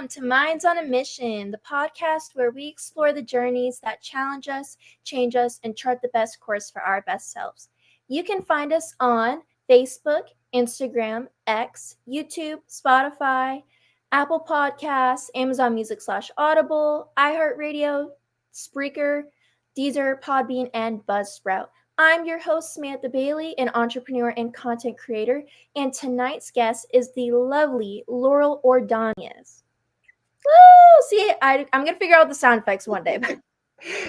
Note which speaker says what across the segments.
Speaker 1: welcome to Minds on a Mission, the podcast where we explore the journeys that challenge us, change us, and chart the best course for our best selves. You can find us on Facebook, Instagram, X, YouTube, Spotify, Apple Podcasts, Amazon Music /Audible, iHeartRadio, Spreaker, Deezer, Podbean, and Buzzsprout. I'm your host, Samantha Bailey, an entrepreneur and content creator, and tonight's guest is the lovely Laurel Ordonez. Woo! See, I'm going to figure out the sound effects one day.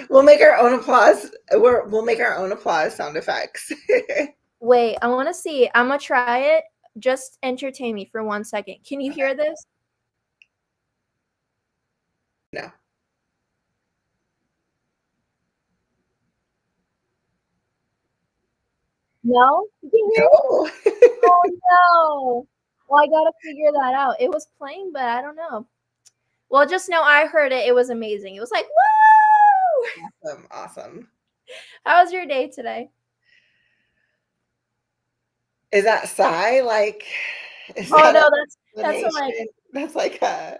Speaker 2: We'll make our own applause. We'll make our own applause sound effects.
Speaker 1: Wait, I want to see. I'm going to try it. Just entertain me for 1 second. Can you hear this?
Speaker 2: No.
Speaker 1: No? You can hear it? Oh, no. Well, I got to figure that out. It was playing, but I don't know. Well, just know I heard it. It was amazing. It was like, woo!
Speaker 2: Awesome.
Speaker 1: How was your day today?
Speaker 2: Is that sigh? Like,
Speaker 1: oh no, that's
Speaker 2: like a.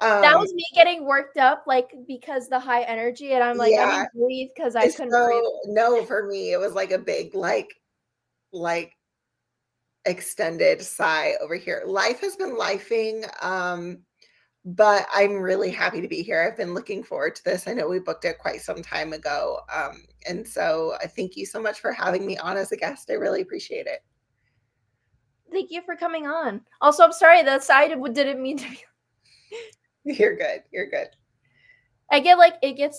Speaker 1: That was me getting worked up, like because the high energy, and I'm like, I didn't breathe because I couldn't breathe.
Speaker 2: No, for me, it was like a big, like extended sigh over here. Life has been lifing, but I'm really happy to be here. I've been looking forward to this. I know we booked it quite some time ago, and so I thank you so much for having me on as a guest. I really appreciate it.
Speaker 1: Thank you for coming on. Also, I'm sorry that sigh didn't mean to be.
Speaker 2: You're good.
Speaker 1: I get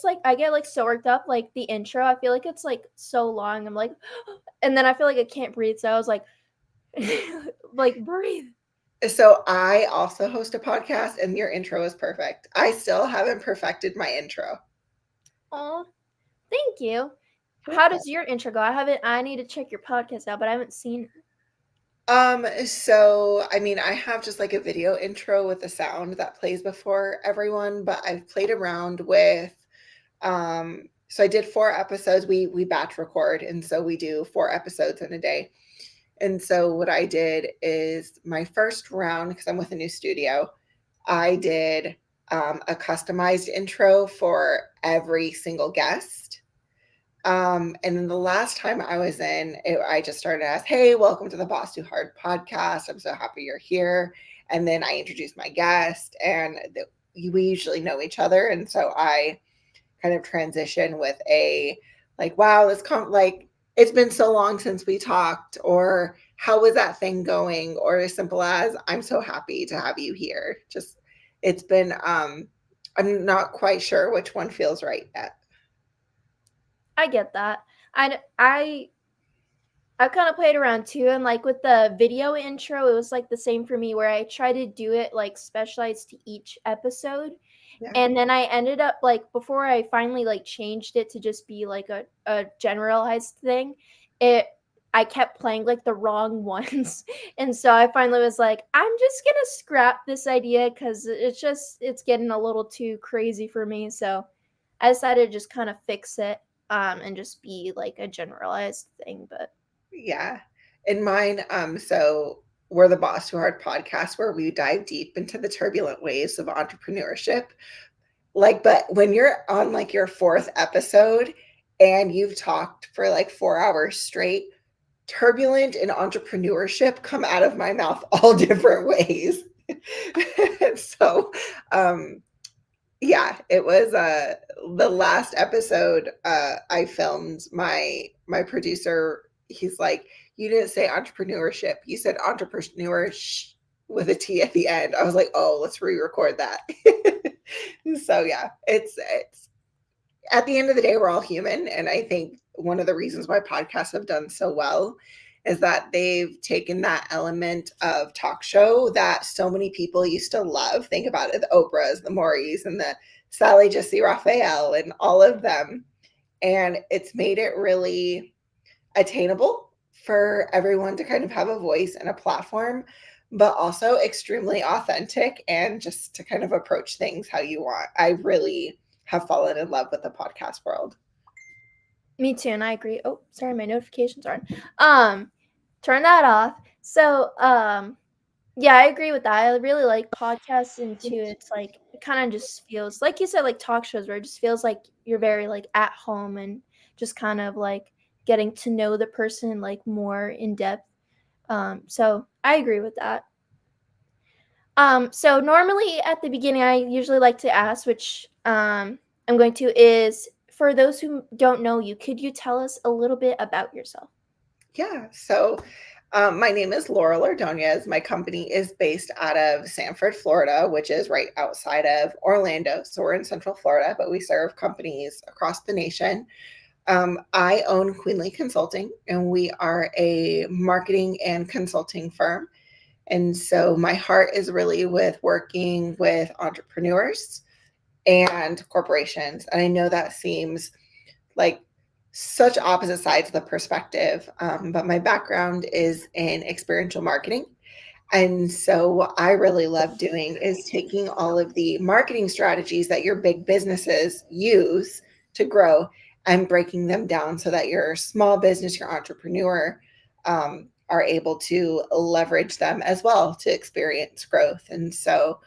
Speaker 1: so worked up, like the intro. I feel like it's like so long. I'm like, and then I feel like I can't breathe. So I was like, like breathe.
Speaker 2: So I also host a podcast, and your intro is perfect. I still haven't perfected my intro.
Speaker 1: Oh, thank you. How does your intro go? I need to check your podcast out, but I haven't seen it.
Speaker 2: So I mean, I have just like a video intro with the sound that plays before everyone, but I've played around with, so I did 4 episodes. We batch record, and so we do 4 episodes in a day. And so what I did is my first round, because I'm with a new studio, I did a customized intro for every single guest. And then the last time I was in, I just started as, hey, welcome to the Boss Too Hard podcast. I'm so happy you're here. And then I introduced my guest, and we usually know each other. And so I kind of transition with a like, wow, it's been so long since we talked, or how was that thing going? Or as simple as, I'm so happy to have you here. Just, it's been, I'm not quite sure which one feels right yet.
Speaker 1: I get that. I kind of played around too, and like with the video intro, it was like the same for me, where I try to do it like specialized to each episode. Yeah. And then I ended up like, before I finally like changed it to just be like a generalized thing, I kept playing like the wrong ones. And so I finally was like, I'm just gonna scrap this idea because it's getting a little too crazy for me. So I decided to just kind of fix it and just be like a generalized thing. But
Speaker 2: yeah, in mine, so we're the Boss Too Hard podcast, where we dive deep into the turbulent waves of entrepreneurship. Like, but when you're on like your 4th episode and you've talked for like 4 hours straight, turbulent and entrepreneurship come out of my mouth all different ways. So, yeah, it was the last episode I filmed. My producer, he's like, you didn't say entrepreneurship, you said entrepreneur with a T at the end. I was like, oh, let's re-record that. So yeah, it's at the end of the day, we're all human. And I think one of the reasons why podcasts have done so well is that they've taken that element of talk show that so many people used to love. Think about it, the Oprahs, the Maury's, and the Sally Jesse Raphael, and all of them. And it's made it really attainable for everyone to kind of have a voice and a platform, but also extremely authentic, and just to kind of approach things how you want. I really have fallen in love with the podcast world.
Speaker 1: Me too, and I agree. Oh, sorry, my notifications are on. Turn that off. So, Yeah, I agree with that. I really like podcasts and too it's like it kind of just feels like you said like talk shows where it just feels like you're very like at home and just kind of like getting to know the person like more in depth. So I agree with that. So normally at the beginning I usually like to ask, which I'm going to, is for those who don't know you, could you tell us a little bit about yourself?
Speaker 2: Yeah. So my name is Laurel Ordonez. My company is based out of Sanford, Florida, which is right outside of Orlando. So we're in Central Florida, but we serve companies across the nation. I own Queenly Consulting, and we are a marketing and consulting firm. And so my heart is really with working with entrepreneurs and corporations. And I know that seems like such opposite sides of the perspective, but my background is in experiential marketing. And so, what I really love doing is taking all of the marketing strategies that your big businesses use to grow and breaking them down so that your small business, your entrepreneur, are able to leverage them as well to experience growth. And so,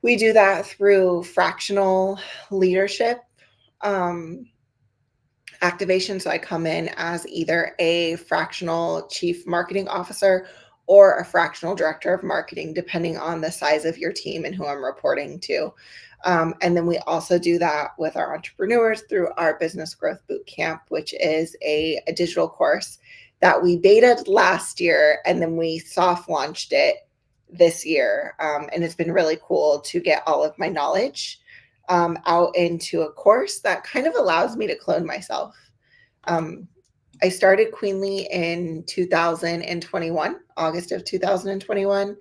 Speaker 2: we do that through fractional leadership. Um, Activation. So I come in as either a fractional chief marketing officer or a fractional director of marketing, depending on the size of your team and who I'm reporting to. And then we also do that with our entrepreneurs through our business growth boot camp, which is a digital course that we betaed last year and then we soft launched it this year. And it's been really cool to get all of my knowledge out into a course that kind of allows me to clone myself. Um, I started Queenly in 2021, August of 2021.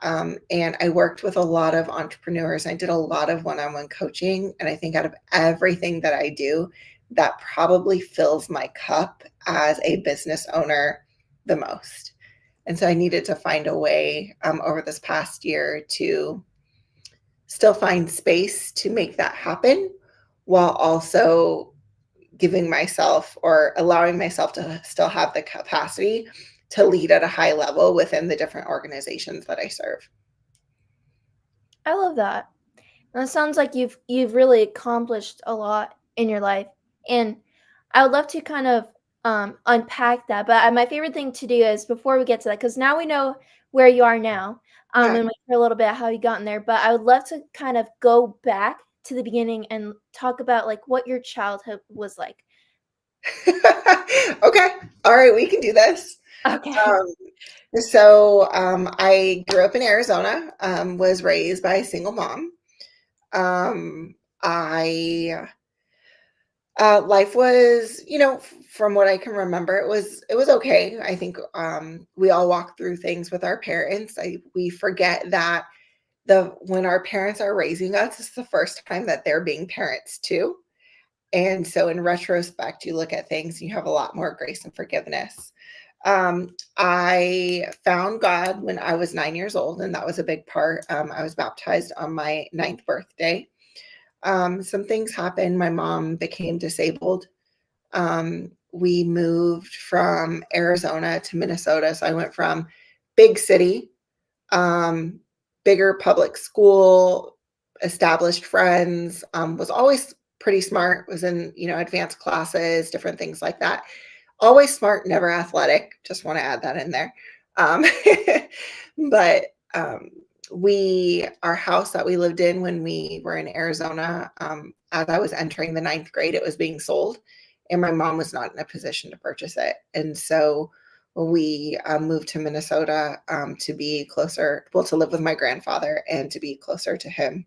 Speaker 2: And I worked with a lot of entrepreneurs. I did a lot of one on one coaching. And I think out of everything that I do, that probably fills my cup as a business owner the most. And so I needed to find a way over this past year to still find space to make that happen while also giving myself or allowing myself to still have the capacity to lead at a high level within the different organizations that I serve.
Speaker 1: I love that. And it sounds like you've really accomplished a lot in your life, and I would love to kind of unpack that. But my favorite thing to do is before we get to that, because now we know where you are now,
Speaker 2: Yeah.
Speaker 1: and we hear a little bit how you got in there. But I would love to kind of go back to the beginning and talk about like what your childhood was like.
Speaker 2: Okay. All right. We can do this.
Speaker 1: Okay.
Speaker 2: Um, I grew up in Arizona, was raised by a single mom. I Life was, from what I can remember, it was okay. I think we all walk through things with our parents. We forget that the when our parents are raising us, it's the first time that they're being parents too. And so, in retrospect, you look at things, and you have a lot more grace and forgiveness. I found God when I was 9 years old, and that was a big part. I was baptized on my ninth birthday. Some things happened. My mom became disabled. We moved from Arizona to Minnesota. So I went from big city, um, bigger public school, established friends, was always pretty smart, was in, advanced classes, different things like that. Always smart, never athletic. Just want to add that in there. Um, but our house that we lived in when we were in Arizona, as I was entering the ninth grade, it was being sold, and my mom was not in a position to purchase it. And so we moved to Minnesota to be closer, well, to live with my grandfather and to be closer to him.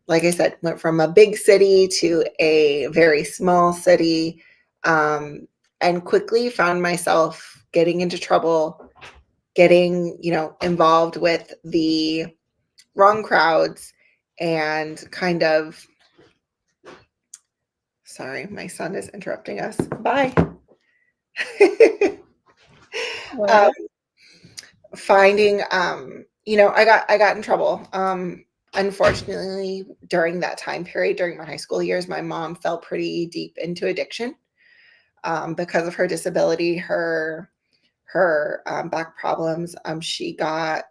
Speaker 2: Like I said, went from a big city to a very small city, and quickly found myself getting into trouble, getting, involved with the wrong crowds and kind of, sorry, my son is interrupting us. Bye. um,
Speaker 1: What?
Speaker 2: Finding, I got in trouble. Unfortunately, during that time period, during my high school years, my mom fell pretty deep into addiction because of her disability. Her her back problems, she got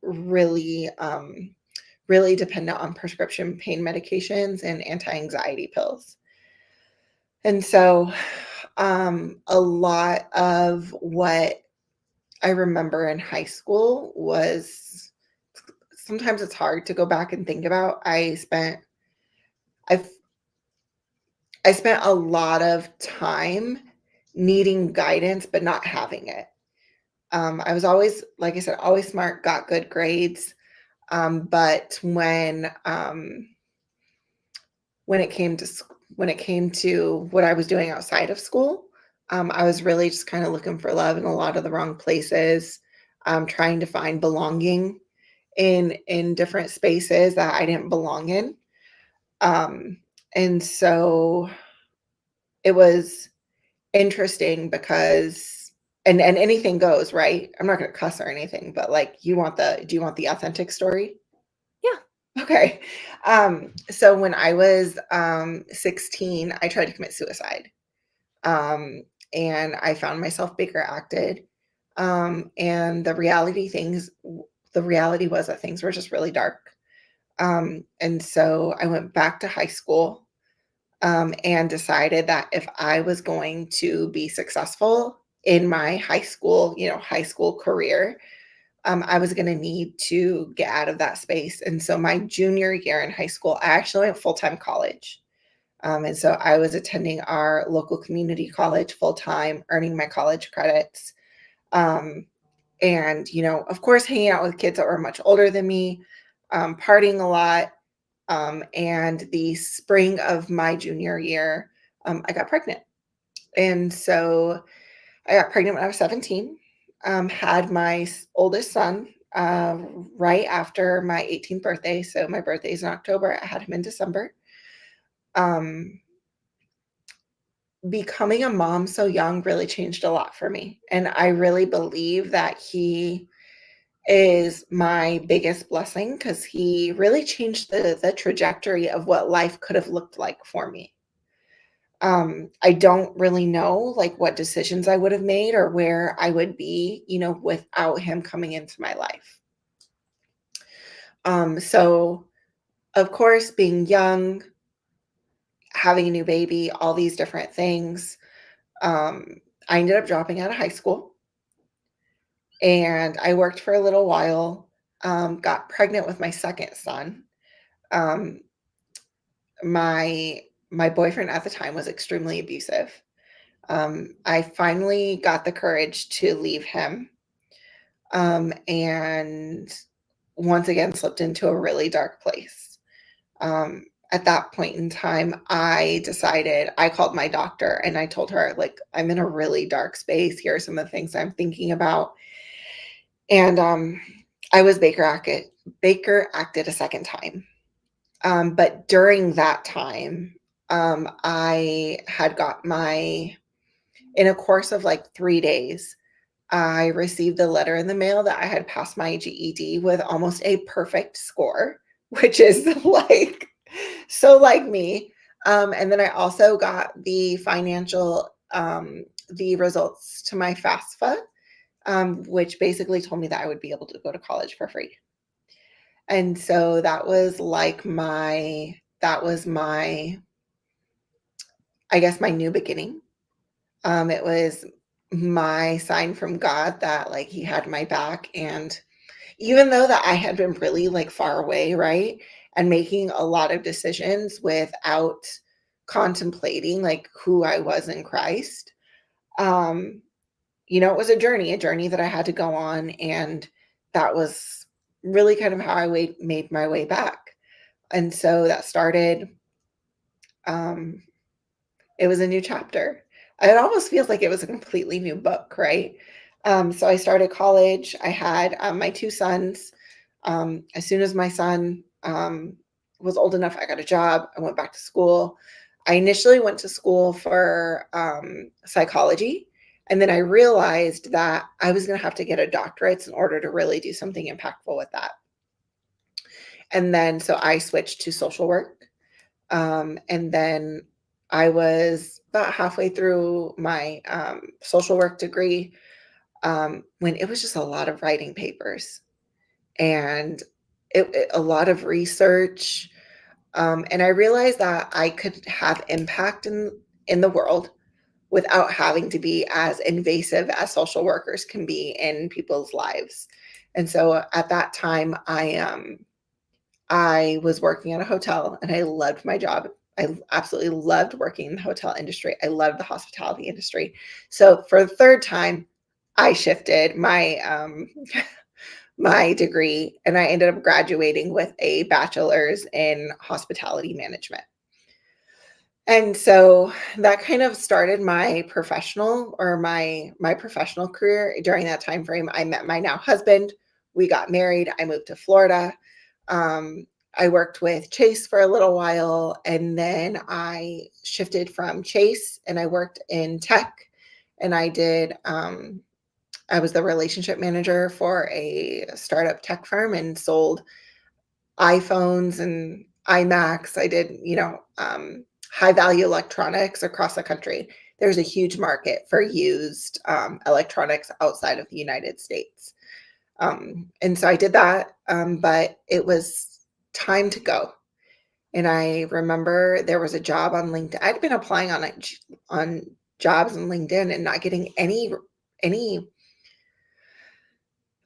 Speaker 2: really, really dependent on prescription pain medications and anti-anxiety pills. And so, a lot of what I remember in high school was sometimes it's hard to go back and think about. I've I spent a lot of time needing guidance, but not having it. I was always, like I said, always smart, got good grades. But when it came to when it came to what I was doing outside of school, I was really just kind of looking for love in a lot of the wrong places, trying to find belonging in different spaces that I didn't belong in. Um, and so it was interesting because and anything goes, right? I'm not going to cuss or anything, but like do you want the authentic story?
Speaker 1: Yeah.
Speaker 2: Okay. So when I was 16, I tried to commit suicide. Um, and I found myself Baker acted. And the reality was that things were just really dark. And so I went back to high school, and decided that if I was going to be successful in my high school career, I was going to need to get out of that space. And so my junior year in high school, I actually went full time college. And so I was attending our local community college full time, earning my college credits. Um, and, of course, hanging out with kids that were much older than me, partying a lot. And the spring of my junior year, I got pregnant. And so I got pregnant when I was 17, had my oldest son right after my 18th birthday. So my birthday is in October. I had him in December. Um, Becoming a mom so young really changed a lot for me. And I really believe that he is my biggest blessing because he really changed the trajectory of what life could have looked like for me. I don't really know like what decisions I would have made or where I would be, without him coming into my life. So of course, being young, having a new baby, all these different things, I ended up dropping out of high school and I worked for a little while, got pregnant with my second son. Um, my boyfriend at the time was extremely abusive. I finally got the courage to leave him, and once again slipped into a really dark place. At that point in time, I called my doctor and I told her, like, I'm in a really dark space. Here are some of the things I'm thinking about. And I was Baker acted a second time. But during that time, I had got in a course of like 3 days, I received a letter in the mail that I had passed my GED with almost a perfect score, which is like so like me. And then I also got the results to my FAFSA, which basically told me that I would be able to go to college for free. And so that was my, I guess, my new beginning. It was my sign from God that like he had my back. And even though that I had been really like far away, right? And making a lot of decisions without contemplating like who I was in Christ. Um, it was a journey that I had to go on. And that was really kind of how I made my way back. And so that started, um, it was a new chapter. It almost feels like it was a completely new book, right? So I started college. I had my two sons. As soon as my son was old enough, I got a job. I went back to school. I initially went to school for psychology. And then I realized that I was going to have to get a doctorate in order to really do something impactful with that. And then so I switched to social work. And then I was about halfway through my social work degree. when it was just a lot of writing papers and a lot of research. And I realized that I could have impact in the world without having to be as invasive as social workers can be in people's lives. And so at that time, I was working at a hotel and I loved my job. I absolutely loved working in the hotel industry. I loved the hospitality industry. So for the third time, I shifted my degree and I ended up graduating with a bachelor's in hospitality management. And so that kind of started my professional career. During that time frame, I met my now husband. We got married. I moved to Florida. Um, I worked with Chase for a little while, and then I shifted from Chase and I worked in tech. And I was the relationship manager for a startup tech firm and sold iPhones and iMacs. I did, high value electronics across the country. There's a huge market for used electronics outside of the United States. And so I did that, but it was time to go. And I remember there was a job on LinkedIn. I'd been applying on jobs on LinkedIn and not getting any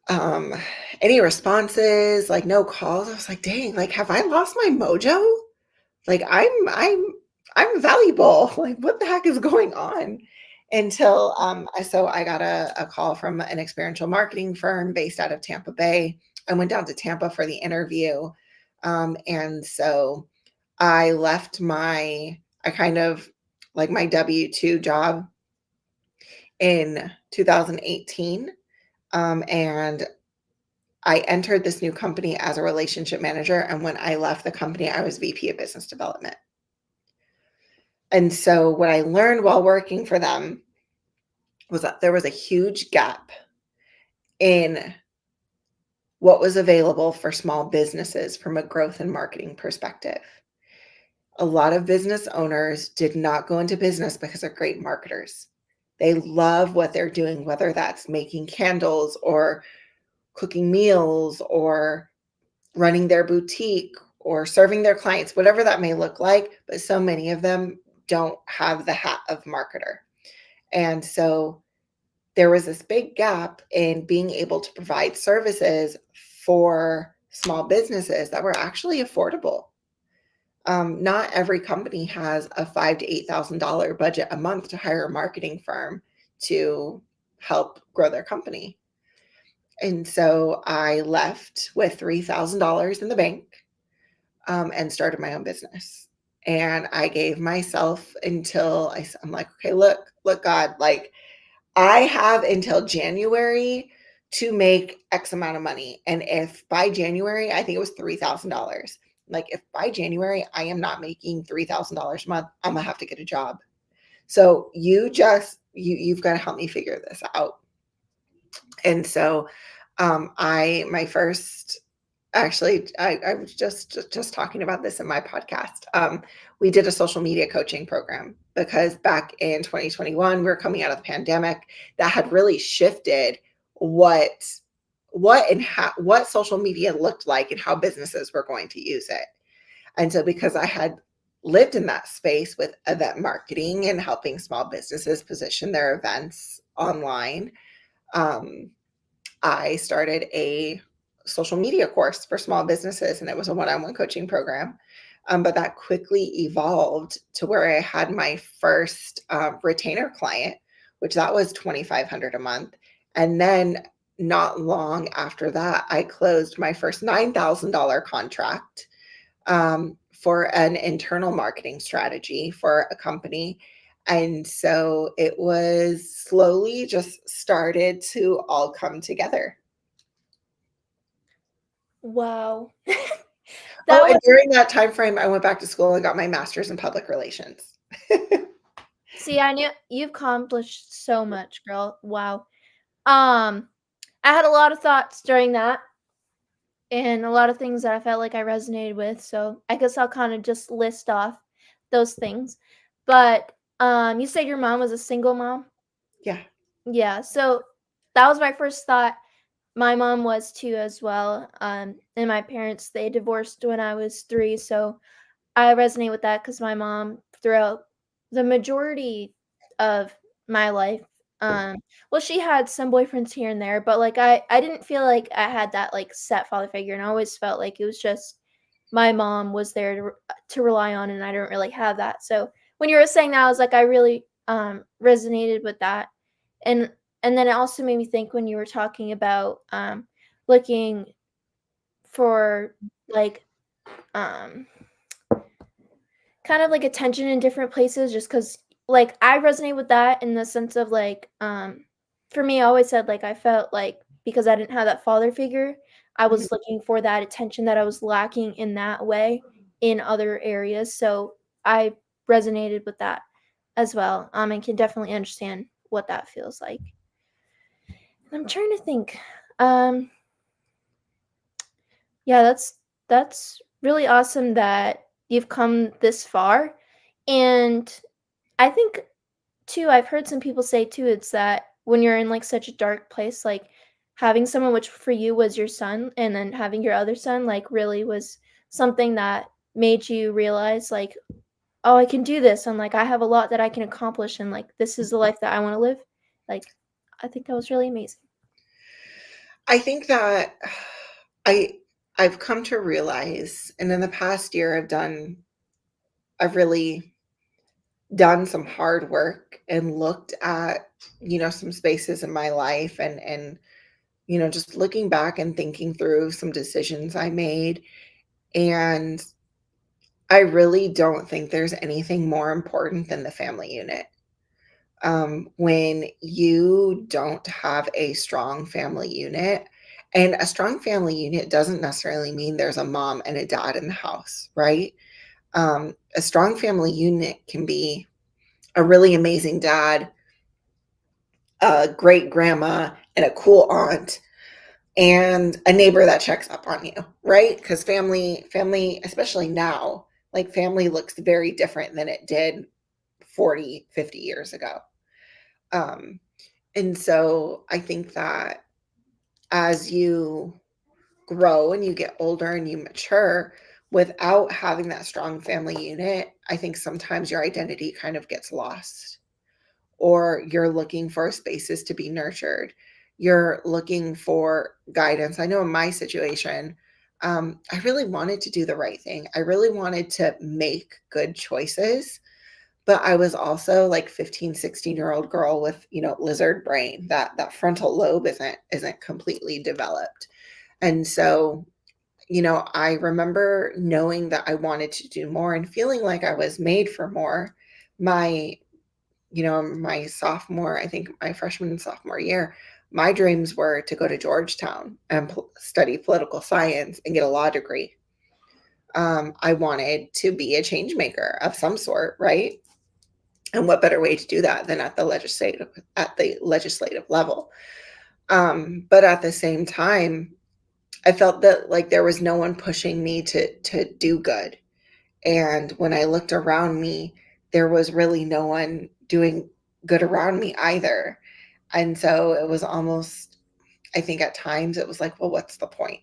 Speaker 2: um any responses, like no calls. I was like, dang, like have I lost my mojo? Like I'm valuable. Like what the heck is going on? Until I got a call from an experiential marketing firm based out of Tampa Bay. I went down to Tampa for the interview. And so I kind of like my W-2 job in 2018. And I entered this new company as a relationship manager. And when I left the company, I was VP of business development. And so what I learned while working for them was that there was a huge gap in what was available for small businesses from a growth and marketing perspective. A lot of business owners did not go into business because they're great marketers. They love what they're doing, whether that's making candles or cooking meals or running their boutique or serving their clients, whatever that may look like. But so many of them don't have the hat of marketer. And so there was this big gap in being able to provide services for small businesses that were actually affordable. Not every company has a $5,000 to $8,000 budget a month to hire a marketing firm to help grow their company. And so I left with $3,000 in the bank, and started my own business. And I gave myself until I'm like, okay, look, God, like I have until January to make X amount of money. And if by January, I think it was $3,000. Like if by January I am not making $3,000 a month, I'm gonna have to get a job. So you've got to help me figure this out. And so I my first actually I was just talking about this in my podcast. We did a social media coaching program because back in 2021 we were coming out of the pandemic that had really shifted what what social media looked like and how businesses were going to use it. And so because I had lived in that space with event marketing and helping small businesses position their events online, um, I started a social media course for small businesses, and it was a one-on-one coaching program. But that quickly evolved to where I had my first retainer client, which that was $2,500 a month. And then not long after that, I closed my first $9,000 contract for an internal marketing strategy for a company. And so it was slowly just started to all come together.
Speaker 1: Wow.
Speaker 2: Oh,
Speaker 1: That
Speaker 2: and
Speaker 1: was
Speaker 2: during that time frame, I went back to school and got my master's in public relations.
Speaker 1: See, I knew you've accomplished so much, girl. Wow. Um, I had a lot of thoughts during that and a lot of things that I felt like I resonated with, so I guess I'll kind of just list off those things. But you said your mom was a single mom?
Speaker 2: Yeah.
Speaker 1: Yeah. So that was my first thought. My mom was too as well, and my parents, they divorced when I was 3, so I resonate with that because my mom, throughout the majority of my life, well, she had some boyfriends here and there, but, like, I didn't feel like I had that, like, set father figure, and I always felt like it was just my mom was there to rely on, and I didn't really have that, so when you were saying that, I was like, I really, resonated with that, and and then it also made me think when you were talking about, looking for, like, um kind of like attention in different places just because, like, I resonate with that in the sense of, like, for me, I always said, like, I felt like because I didn't have that father figure, I
Speaker 2: Mhm.
Speaker 1: was looking for that attention that I was lacking in that way in other areas, so I resonated with that as well, and can definitely understand what that feels like. I'm trying to think, um, yeah, that's really awesome that you've come this far, and I think too, I've heard some people say too, it's that when you're in, like, such a dark place, like, having someone which for you was your son, and then having your other son, like, really was something that made you realize, like, "Oh, I can do this," and, like, "I have a lot that I can accomplish," and, like, "This is the life that I wanna live." Like, I think that was really amazing.
Speaker 2: I think that I I've come to realize, and in the past year, I've really done some hard work and looked at, some spaces in my life and just looking back and thinking through some decisions I made. And I really don't think there's anything more important than the family unit. When you don't have a strong family unit, and a strong family unit doesn't necessarily mean there's a mom and a dad in the house, right? A strong family unit can be a really amazing dad, a great grandma, and a cool aunt, and a neighbor that checks up on you, right? Because family, especially now, like family looks very different than it did 40, 50 years ago. Um, and so I think that as you grow and you get older and you mature, without having that strong family unit, I think sometimes your identity kind of gets lost, or you're looking for spaces to be nurtured. You're looking for guidance. I know in my situation, I really wanted to do the right thing. I really wanted to make good choices, but I was also like 15, 16-year-old girl with, lizard brain. That frontal lobe isn't completely developed. And so, I remember knowing that I wanted to do more and feeling like I was made for more. My my sophomore, I think my freshman and sophomore year, my dreams were to go to Georgetown and study political science and get a law degree. I wanted to be a change maker of some sort, right? And what better way to do that than at the legislative level? But at the same time, I felt that like there was no one pushing me to do good. And when I looked around me, there was really no one doing good around me either. And so it was almost, I think at times it was like, well, what's the point?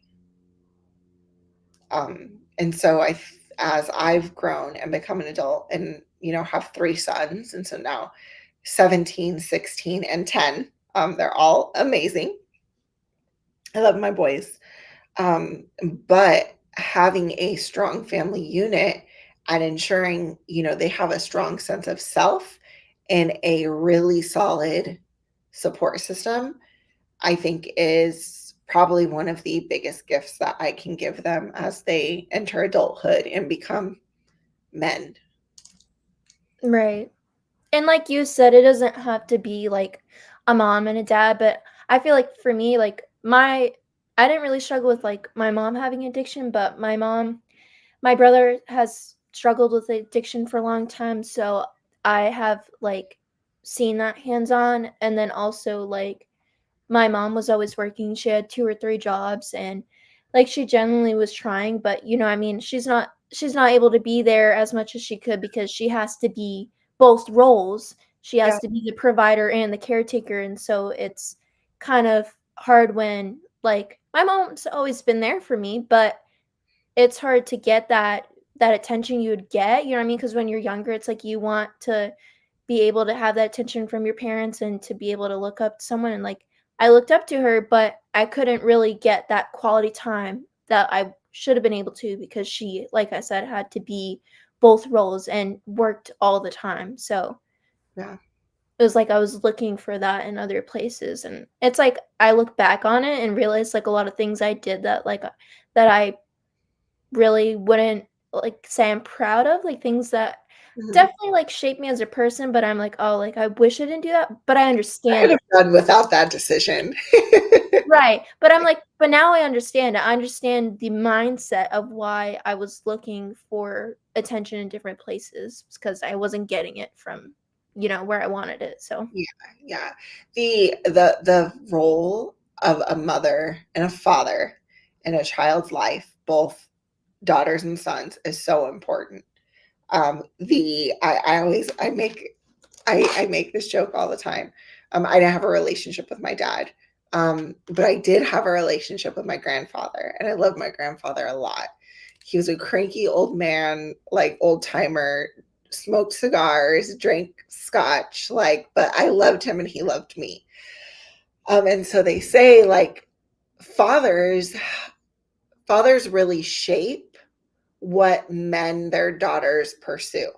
Speaker 2: And so as I've grown and become an adult and, have 3 sons, and so now 17, 16, and 10, they're all amazing. I love my boys. But having a strong family unit and ensuring, they have a strong sense of self and a really solid support system, I think is probably one of the biggest gifts that I can give them as they enter adulthood and become men.
Speaker 1: Right. And like you said, it doesn't have to be like a mom and a dad, but I feel like for me, like I didn't really struggle with like my mom having addiction, but my brother has struggled with addiction for a long time, so I have like seen that hands on. And then also like my mom was always working. She had 2 or 3 jobs, and, like, she genuinely was trying, but, I mean, she's not able to be there as much as she could because she has to be both roles. She
Speaker 2: Yeah.
Speaker 1: has to be the provider and the caretaker, and so kind of hard when, like, my mom's always been there for me, but it's hard to get that attention you would get, you know what I mean? Because when you're younger, it's like you want to be able to have that attention from your parents and to be able to look up to someone, and, like, I looked up to her, but I couldn't really get that quality time that I should have been able to because she, like I said, had to be both roles and worked all the time, so
Speaker 2: Yeah.
Speaker 1: it was like I was looking for that in other places, and it's like I look back on it and realize, like, a lot of things I did that, like, that I really wouldn't, like, say I'm proud of, like, things that
Speaker 2: Mhm.
Speaker 1: definitely, like, shaped me as a person, but I'm like, "Oh, like, I wish I didn't do that," but I
Speaker 2: I could
Speaker 1: understand
Speaker 2: have
Speaker 1: it.
Speaker 2: done without that decision.
Speaker 1: Right, but I'm like, but now I understand it. I understand the mindset of why I was looking for attention in different places because I wasn't getting it from, where I wanted it, so
Speaker 2: Yeah, yeah. The role of a mother and a father in a child's life, both daughters and sons, is so important. The I always I make this joke all the time. I didn't have a relationship with my dad, but I did have a relationship with my grandfather, and I love my grandfather a lot. He was a cranky old man, like old timer, smoked cigars, drank scotch, like, but I loved him and he loved me. And so they say like fathers fathers really shape what men their daughters pursue.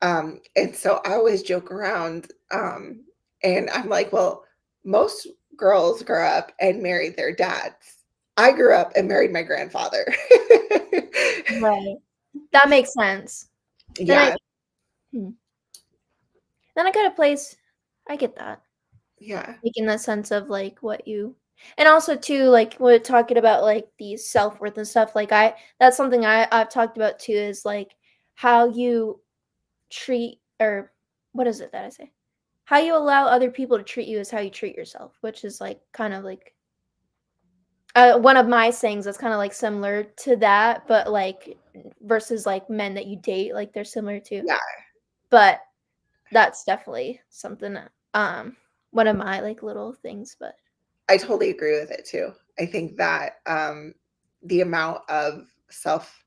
Speaker 2: And so I always joke around, and I'm like, well, most girls grow up and marry their dads. I grew up and married my grandfather.
Speaker 1: right. That makes sense. Then I
Speaker 2: Yeah,
Speaker 1: hmm, then I got a place I get that.
Speaker 2: yeah.
Speaker 1: Like, in the sense of, like, what you and also too, like, we're talking about, like, the self-worth and stuff, like, I that's something I've talked about too is, like, how you treat or what is it that I say? How you allow other people to treat you is how you treat yourself, which is, like, kind of like, one of my sayings that's kinda, like, similar to that, but, like, versus, like, men that you date, like, they're similar too.
Speaker 2: Yeah,
Speaker 1: But that's definitely something, one of my, like, little things, but
Speaker 2: I totally agree with it too. I think that the amount of self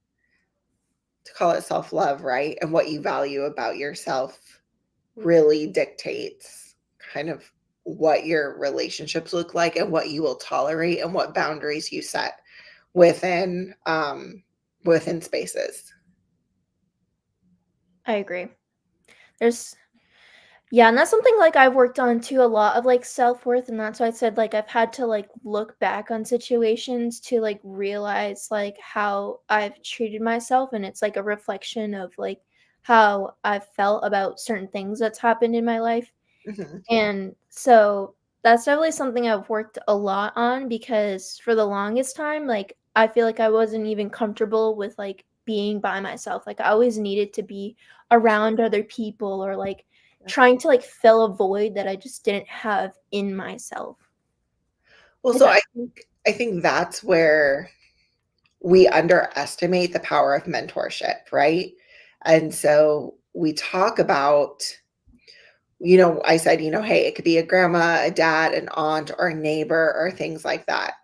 Speaker 2: to call it self-love, right? And what you value about yourself really dictates kind of what your relationships look like and what you will tolerate and what boundaries you set within within spaces.
Speaker 1: I agree. There's Yeah, and that's something, like, I've worked on too a lot of, like, self-worth, and that's why I said, like, I've had to, like, look back on situations to, like, realize, like, how I've treated myself, and it's, like, a reflection of, like, how I've felt about certain things that's happened in my life.
Speaker 2: Mhm.
Speaker 1: And so that's definitely something I've worked a lot on because for the longest time, like, I feel like I wasn't even comfortable with, like, being by myself. Like, I always needed to be around other people or, like, trying to, like, fill a void that I just didn't have in myself.
Speaker 2: Well,
Speaker 1: If
Speaker 2: so
Speaker 1: that
Speaker 2: I think that's where we underestimate the power of mentorship, right? And so we talk about, I said, hey, it could be a grandma, a dad, an aunt, or a neighbor, or things like that.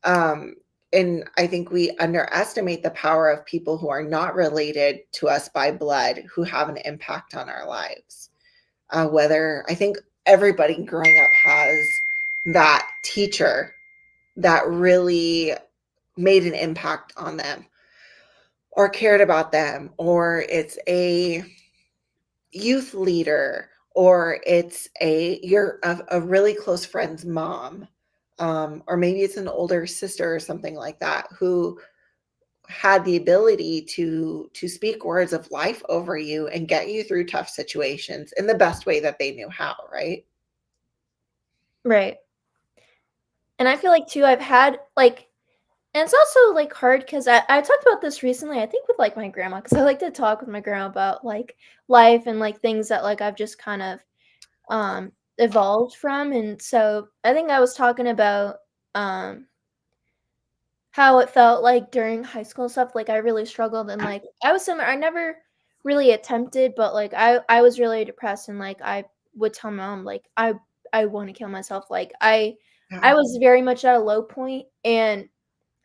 Speaker 2: Um, and I think we underestimate the power of people who are not related to us by blood, who have an impact on our lives. Whether I think everybody growing up has that teacher that really made an impact on them or cared about them, or it's a youth leader, or it's a really close friend's mom, or maybe it's an older sister or something like that who had the ability to speak words of life over you and get you through tough situations in the best way that they knew how, right?
Speaker 1: Right. And I feel like too I've had, like and it's also, like, hard because I talked about this recently, I think with, like, my grandma, because I like to talk with my grandma about, like, life and, like, things that, like, I've just kind of evolved from, and so I think I was talking about, um, how it felt like during high school and stuff, like, I really struggled and, like, I was similar, I never really attempted, but, like, I was really depressed and, like, I would tell my mom, like, I wanna kill myself, like, I
Speaker 2: Yeah.
Speaker 1: was very much at a low point, and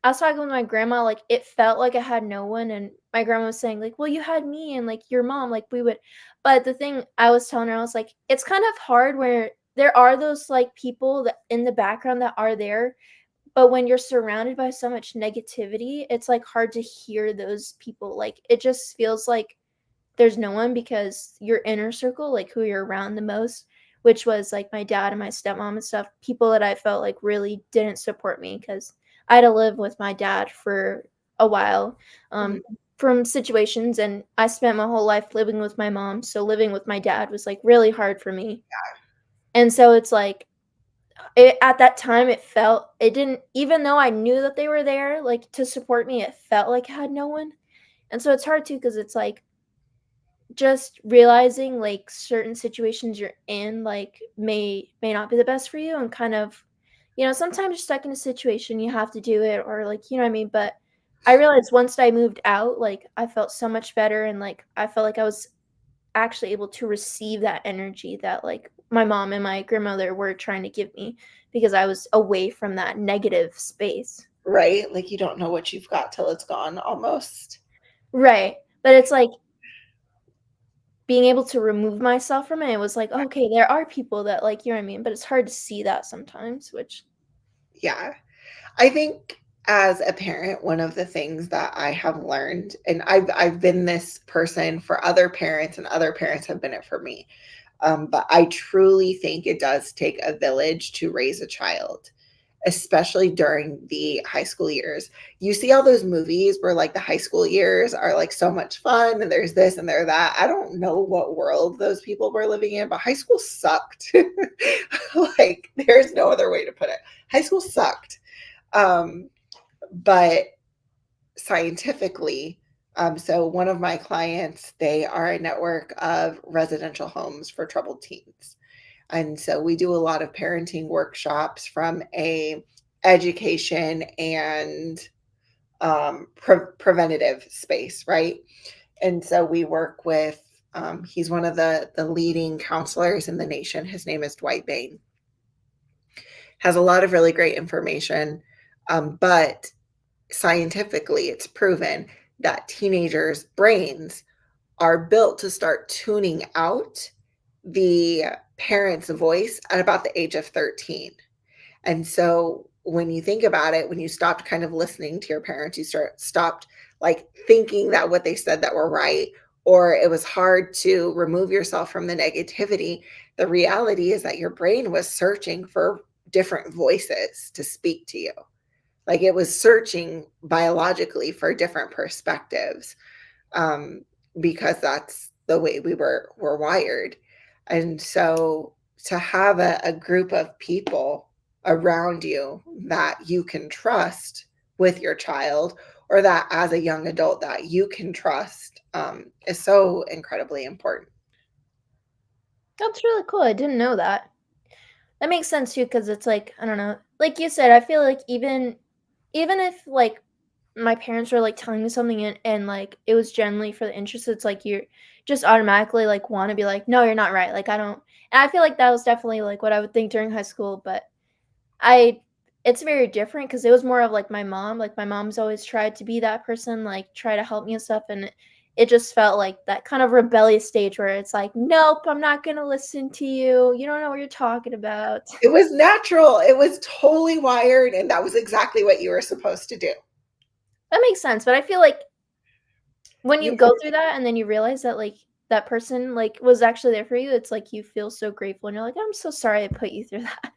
Speaker 1: I was talking with my grandma, like, it felt like I had no one, and my grandma was saying, like, "Well, you had me and, like, your mom, like, we would." But the thing I was telling her, I was like, "It's kind of hard where there are those, like, people that in the background that are there, but when you're surrounded by so much negativity, it's, like, hard to hear those people." Like, it just feels like there's no one because your inner circle, like, who you're around the most, which was, like, my dad and my stepmom and stuff, people that I felt like really didn't support me because I had to live with my dad for a while,
Speaker 2: Mhm.
Speaker 1: from situations, and I spent my whole life living with my mom, so living with my dad was, like, really hard for me. And so it's like, at that time, it didn't even though I knew that they were there, like, to support me, it felt like I had no one. And so it's hard too because it's like just realizing, like, certain situations you're in, like, may not be the best for you and kind of sometimes you're stuck in a situation, you have to do it or, like, you know what I mean? But I realized once I moved out, like, I felt so much better and, like, I felt like I was actually able to receive that energy that, like, my mom and my grandmother were trying to give me because I was away from that negative space.
Speaker 2: Right? Like, you don't know what you've got till it's gone almost.
Speaker 1: Right. But it's like being able to remove myself from it, it was like, "Okay, there are people that, like" you know what I mean? But it's hard to see that sometimes, which
Speaker 2: Yeah. I think as a parent, one of the things that I have learned, and I've been this person for other parents, and other parents have been it for me. But I truly think it does take a village to raise a child, especially during the high school years. You see all those movies where like the high school years are like so much fun and there's this and there's that. I don't know what world those people were living in, but high school sucked. Like there's no other way to put it. High school sucked. Um, but scientifically, so one of my clients, they are a network of residential homes for troubled teens. And so we do a lot of parenting workshops from a education and preventative space, right? And so we work with he's one of the leading counselors in the nation. His name is Dwight Bain. Has a lot of really great information, but scientifically, it's proven that teenagers' brains are built to start tuning out the parent's voice at about the age of 13. And so when you think about it, when you stopped kind of listening to your parents, you stopped like thinking that what they said that were right, or it was hard to remove yourself from the negativity. The reality is that your brain was searching for different voices to speak to you. Like it was searching biologically for different perspectives, um, because that's the way we were wired. And so to have a group of people around you that you can trust with your child, or that as a young adult that you can trust, is so incredibly important.
Speaker 1: that's really cool, I didn't know that. That makes sense too, because it's like, I don't know, like you said, I feel like even if, like, my parents were, like, telling me something and, like, it was generally for the interest, it's like you're just automatically, like, wanna be like, "No, you're not right," like, I don't and I feel like that was definitely, like, what I would think during high school, but I it's very different because it was more of, like, my mom's always tried to be that person, like, try to help me and stuff, and it just felt like that kind of rebellious stage where it's like, "Nope, I'm not gonna listen to you. You don't know what you're talking about."
Speaker 2: It was natural. It was totally wired, and that was exactly what you were supposed to do.
Speaker 1: That makes sense, but I feel like when
Speaker 2: You
Speaker 1: you go through that and then you realize that, like, that person, like, was actually there for you, it's like you feel so grateful and you're like, "I'm so sorry I put you through that."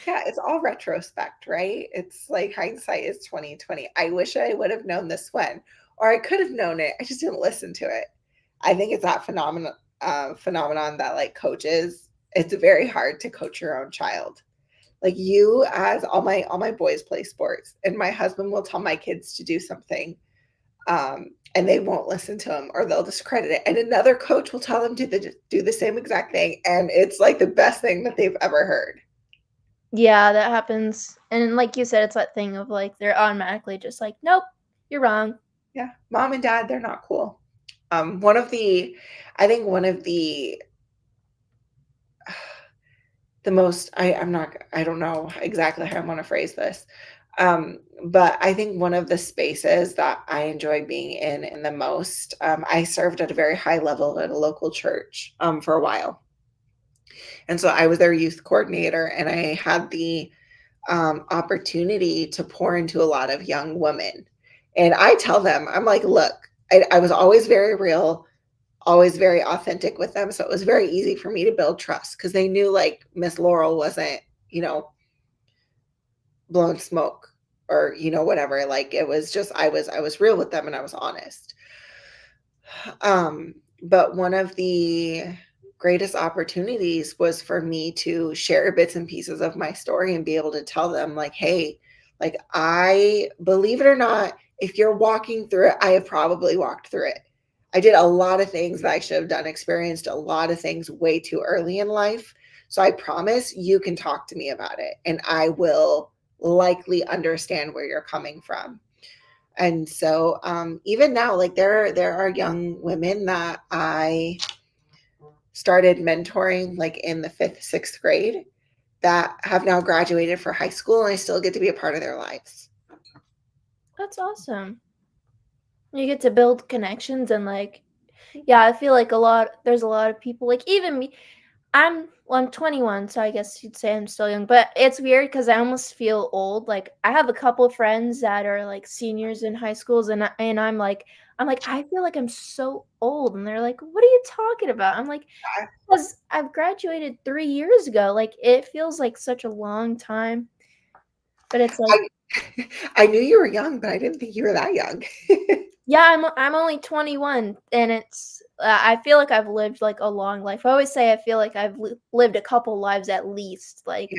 Speaker 2: Yeah, it's all retrospect, right? It's like hindsight is 2020. I wish I would have known this when, or I could have known it. I just didn't listen to it. I think it's that phenomenon that like coaches, it's very hard to coach your own child. Like you, as all my boys play sports, and my husband will tell my kids to do something, and they won't listen to him, or they'll discredit it. And another coach will tell them to do the same exact thing, and it's like the best thing that they've ever heard.
Speaker 1: Yeah, that happens, and like you said, it's that thing of, like, they're automatically just like, "Nope, you're wrong."
Speaker 2: Yeah, mom and dad, they're not cool. One of the I think one of the the most I'm not I don't know exactly how I want to phrase this. But I think one of the spaces that I enjoy being in the most, I served at a very high level at a local church for a while. And so I was their youth coordinator, and I had the opportunity to pour into a lot of young women. And I tell them, I'm like, look, I was always very real, always very authentic with them. So it was very easy for me to build trust because they knew like Miss Laurel wasn't, you know, blowing smoke or, whatever. Like it was just, I was real with them and I was honest. Um, but one of the greatest opportunities was for me to share bits and pieces of my story and be able to tell them, like, hey, like, I believe it or not, if you're walking through it, I have probably walked through it. I did a lot of things that I should have done, experienced a lot of things way too early in life. So I promise you can talk to me about it and I will likely understand where you're coming from. And so even now, like there are young women that I started mentoring like in the fifth, sixth grade that have now graduated for high school, and I still get to be a part of their lives.
Speaker 1: That's awesome. You get to build connections and like yeah, I feel like there's a lot of people like even me. I'm 21, so I guess you'd say I'm still young, but it's weird because I almost feel old. Like I have a couple of friends that are like seniors in high schools, and I'm like I feel like I'm so old, and they're like, "What are you talking about?" I'm like, "Because I've graduated 3 years ago. Like it feels like such a long time, but it's like
Speaker 2: I I knew you were young, but I didn't think you were that young.
Speaker 1: yeah, I'm only 21, and it's I feel like I've lived like a long life. I always say I feel like I've lived a couple lives at least. Like
Speaker 2: Yeah,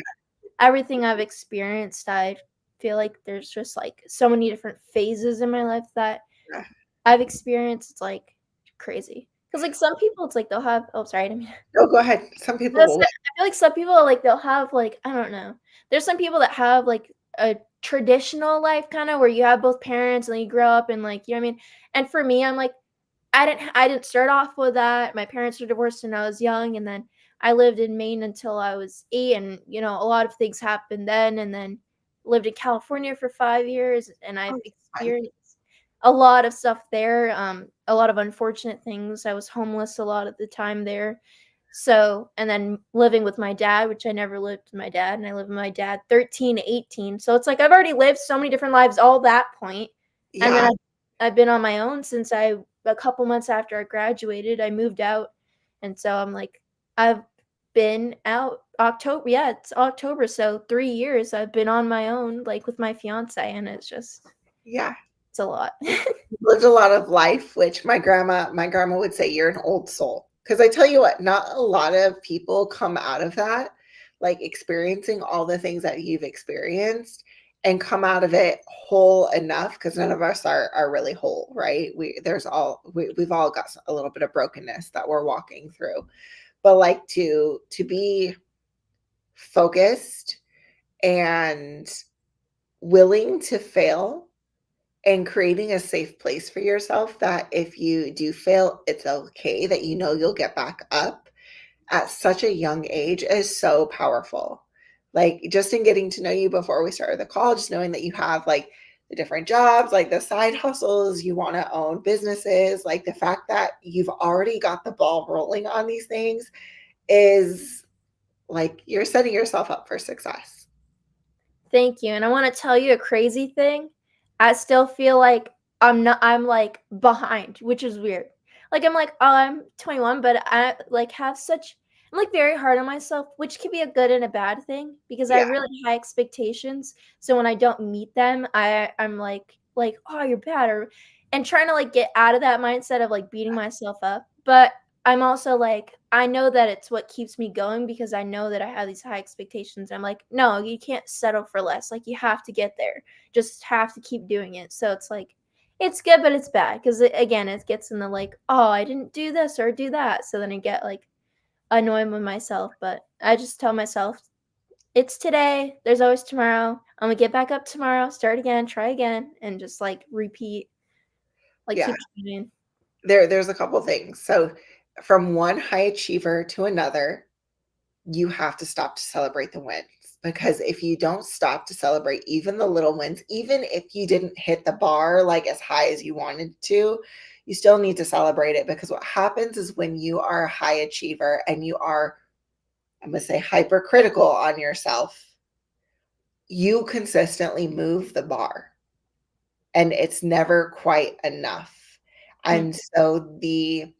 Speaker 1: everything I've experienced, I feel like there's just like so many different phases in my life that
Speaker 2: yeah.
Speaker 1: I've experienced. It's like crazy because like some people, it's like they'll have. Oh, sorry, I didn't mean
Speaker 2: No, go ahead. Some people
Speaker 1: I
Speaker 2: will.
Speaker 1: feel like some people, like, they'll have, like I don't know. There's some people that have, like, a traditional life kinda where you have both parents and you grow up and, like, you know what I mean? And for me, I'm like, I didn't start off with that. My parents were divorced when I was young, and then I lived in Maine until I was 8, and, a lot of things happened then, and then lived in California for 5 years, and I've
Speaker 2: Oh, fun.
Speaker 1: experienced a lot of stuff there, a lot of unfortunate things. I was homeless a lot of the time there. So, and then living with my dad, which I never lived with my dad, and I lived with my dad 13 to 18. So it's like I've already lived so many different lives all that point. And then
Speaker 2: Yeah,
Speaker 1: I've been on my own since a couple months after I graduated, I moved out. And so I'm like, I've been out October. Yeah, it's October. So 3 years I've been on my own, like with my fiance, and
Speaker 2: yeah.
Speaker 1: it's a lot.
Speaker 2: Lived a lot of life, which my grandma would say you're an old soul. Because I tell you what, not a lot of people come out of that, like experiencing all the things that you've experienced and come out of it whole enough. Because none of us are really whole, right? We've all got a little bit of brokenness that we're walking through. But like to be focused and willing to fail and creating a safe place for yourself that if you do fail, it's okay, that you'll get back up at such a young age is so powerful. Like just in getting to know you before we started the call, just knowing that you have like the different jobs, like the side hustles, you want to own businesses, like the fact that you've already got the ball rolling on these things is like you're setting yourself up for success.
Speaker 1: Thank you, and I wanna tell you a crazy thing. I still feel like I'm, like, behind, which is weird. Like, I'm like, "Oh, I'm 21," but I'm, like, very hard on myself, which can be a good and a bad thing because I
Speaker 2: Yeah,
Speaker 1: have really high expectations, so when I don't meet them, I'm like, "Oh, you're bad," or and trying to, like, get out of that mindset of, like, beating myself up, but I'm also like, I know that it's what keeps me going because I know that I have these high expectations. I'm like, no, you can't settle for less. Like, you have to get there. Just have to keep doing it. So it's like, it's good, but it's bad because again, it gets in the like, oh, I didn't do this or do that. So then I get like annoyed with myself. But I just tell myself, it's today. There's always tomorrow. I'm gonna get back up tomorrow, start again, try again, and just like repeat, like
Speaker 2: yeah.
Speaker 1: keep trying.
Speaker 2: There's a couple things. So from one high achiever to another, you have to stop to celebrate the wins. Because if you don't stop to celebrate even the little wins, even if you didn't hit the bar like as high as you wanted to, you still need to celebrate it. Because what happens is when you are a high achiever and you are, I'm going to say, hypercritical on yourself, you consistently move the bar and it's never quite enough.
Speaker 1: Mm.
Speaker 2: And so the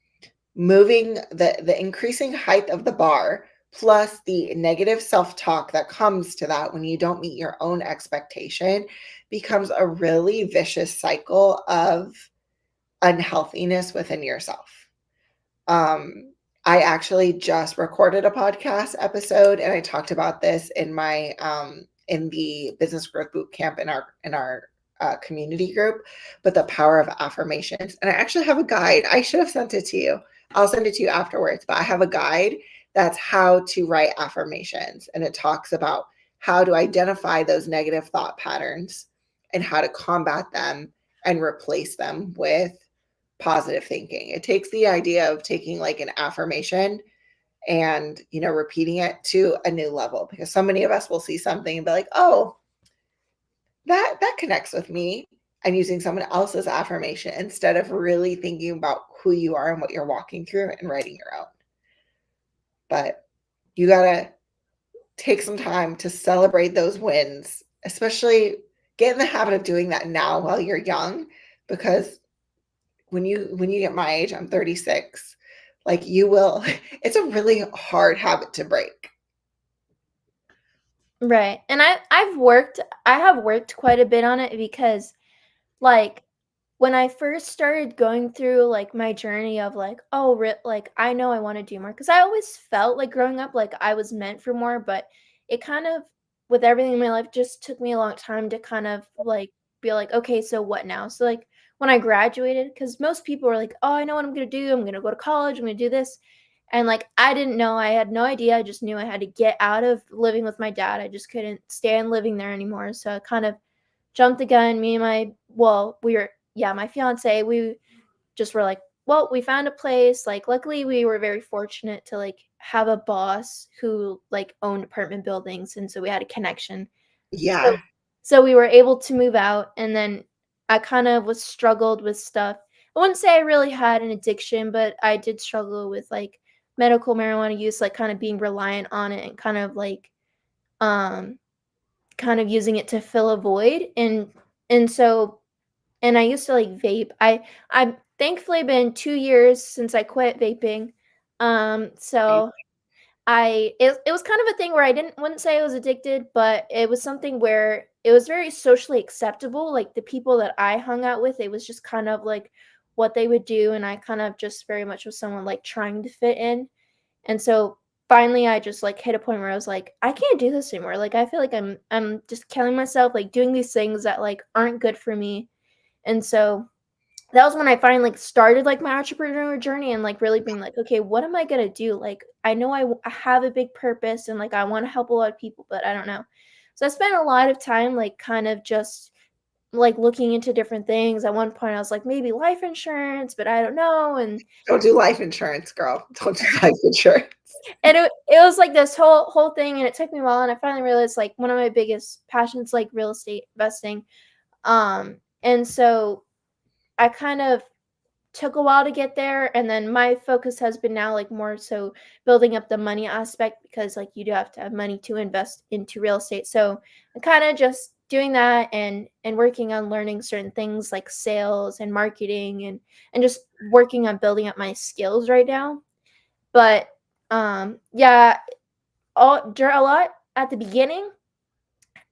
Speaker 2: increasing height of the bar plus the negative self-talk that comes to that when you don't meet your own expectation becomes a really vicious cycle of unhealthiness within yourself. um, I actually just recorded a podcast episode and I talked about this in my in the business growth boot camp in our community group, but the power of affirmations. And I actually have a guide. I should have sent it to you. I'll send it to you afterwards, but I have a guide that's how to write affirmations, and it talks about how to identify those negative thought patterns and how to combat them and replace them with positive thinking. It takes the idea of taking like an affirmation and, repeating it to a new level, because so many of us will see something and be like, "Oh, that connects with me," and using someone else's affirmation instead of really thinking about who you are and what you're walking through and writing your own. But you got to take some time to celebrate those wins, especially get in the habit of doing that now while you're young, because when you get my age, I'm 36, like you will it's a really hard habit to break.
Speaker 1: Right. And I have worked quite a bit on it because like when I first started going through like my journey of like, oh, like I know I want to do more because I always felt like growing up like I was meant for more, but it kind of with everything in my life just took me a long time to kind of like be like, okay, so what now? So like when I graduated, because most people were like, oh, I know what I'm gonna do. I'm gonna go to college. I'm gonna do this. And like I didn't know, I had no idea. I just knew I had to get out of living with my dad. I just couldn't stand living there anymore. So I kind of jumped the gun. Me and my fiance, we just were like, well, we found a place. Like, luckily, we were very fortunate to like have a boss who like owned apartment buildings, and so we had a connection. So,
Speaker 2: Yeah.
Speaker 1: so we were able to move out, and then I kind of was struggled with stuff. I wouldn't say I really had an addiction, but I did struggle with like medical marijuana use, like kind of being reliant on it and um kind of using it to fill a void and so and I used to like vape. I've thankfully been 2 years since I quit vaping. So it was kind of a thing where I wouldn't say I was addicted, but it was something where it was very socially acceptable. Like the people that I hung out with, it was just kind of like what they would do, and I kind of just very much was someone like trying to fit in. And so finally I just like hit a point where I was like, I can't do this anymore. Like I feel like I'm just killing myself, like doing these things that like aren't good for me. And so that was when I finally like started like my entrepreneur journey and like really being like, okay, what am I gonna do? Like I know I have a big purpose and like I want to help a lot of people, but I don't know. So I spent a lot of time like kind of just like looking into different things. At one point I was like maybe life insurance, but I don't know.
Speaker 2: Don't do life insurance, girl. Don't do life insurance.
Speaker 1: And it was like this whole thing, and it took me a while, and I finally realized like one of my biggest passions like real estate investing. And so I kind of took a while to get there, and then my focus has been now like more so building up the money aspect because like you do have to have money to invest into real estate. So I'm kind of just doing that and working on learning certain things like sales and marketing and just working on building up my skills right now. But yeah, a lot at the beginning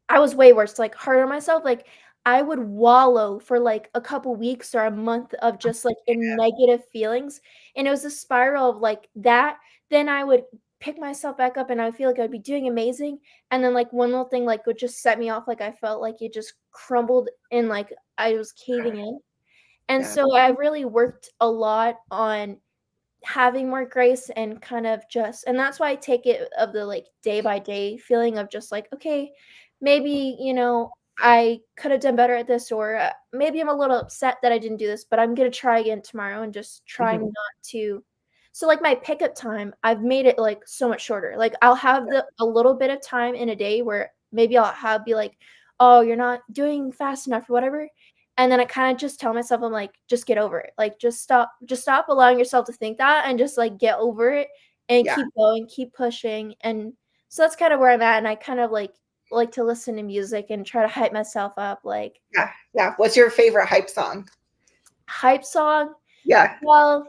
Speaker 1: I was way worse, like, hard on myself, like, I would wallow for, like, a couple weeks or a month of just, like, in negative feelings, and it was a spiral of, like, that, then I would pick myself back up, and I feel like I'd be doing amazing, and then, like, one little thing, like, would just set me off, like, I felt like it just crumbled and, like, I was caving in, and
Speaker 2: Yeah.
Speaker 1: so I really worked a lot on having more grace and kind of just and that's why I take it of the, like, day by day feeling of just like, "Okay, maybe, I could have done better at this," or, maybe I'm a little upset that I didn't do this, but I'm gonna try again tomorrow and just trying
Speaker 2: Mhm.
Speaker 1: not to So, like, my pickup time, I've made it, like, so much shorter. Like, I'll have a little bit of time in a day where maybe I'll have be like, "Oh, you're not doing fast enough," or whatever, and then I kinda just tell myself, I'm like, "Just get over it." Like, just stop allowing yourself to think that and just, like, get over it and
Speaker 2: Yeah,
Speaker 1: keep going, keep pushing, and so that's kinda where I'm at, and I kind of, like to listen to music and try to hype myself up, like,
Speaker 2: yeah, yeah. What's your favorite hype song?
Speaker 1: hype song?
Speaker 2: Yeah.
Speaker 1: Well,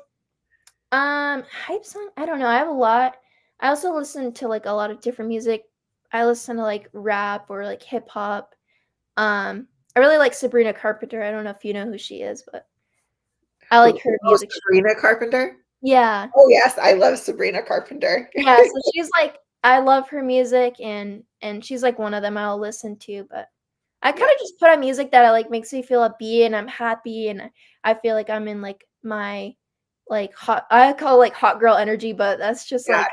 Speaker 1: hype song? I don't know, I have a lot. I also listen to, like, a lot of different music. I listen to, like, rap or, like, hip hop. I really like Sabrina Carpenter, I don't know if you know who she is, but I like her
Speaker 2: Oh,
Speaker 1: music.
Speaker 2: Sabrina Carpenter?
Speaker 1: Yeah.
Speaker 2: Oh, yes, I love Sabrina Carpenter.
Speaker 1: Yeah, so she's like I love her music and she's, like, one of them I'll listen to, but I
Speaker 2: Yeah,
Speaker 1: kinda just put on music that, like, makes me feel upbeat and I'm happy and I feel like I'm in, like, my, like, hot I call it, like, hot girl energy, but that's just,
Speaker 2: yeah,
Speaker 1: like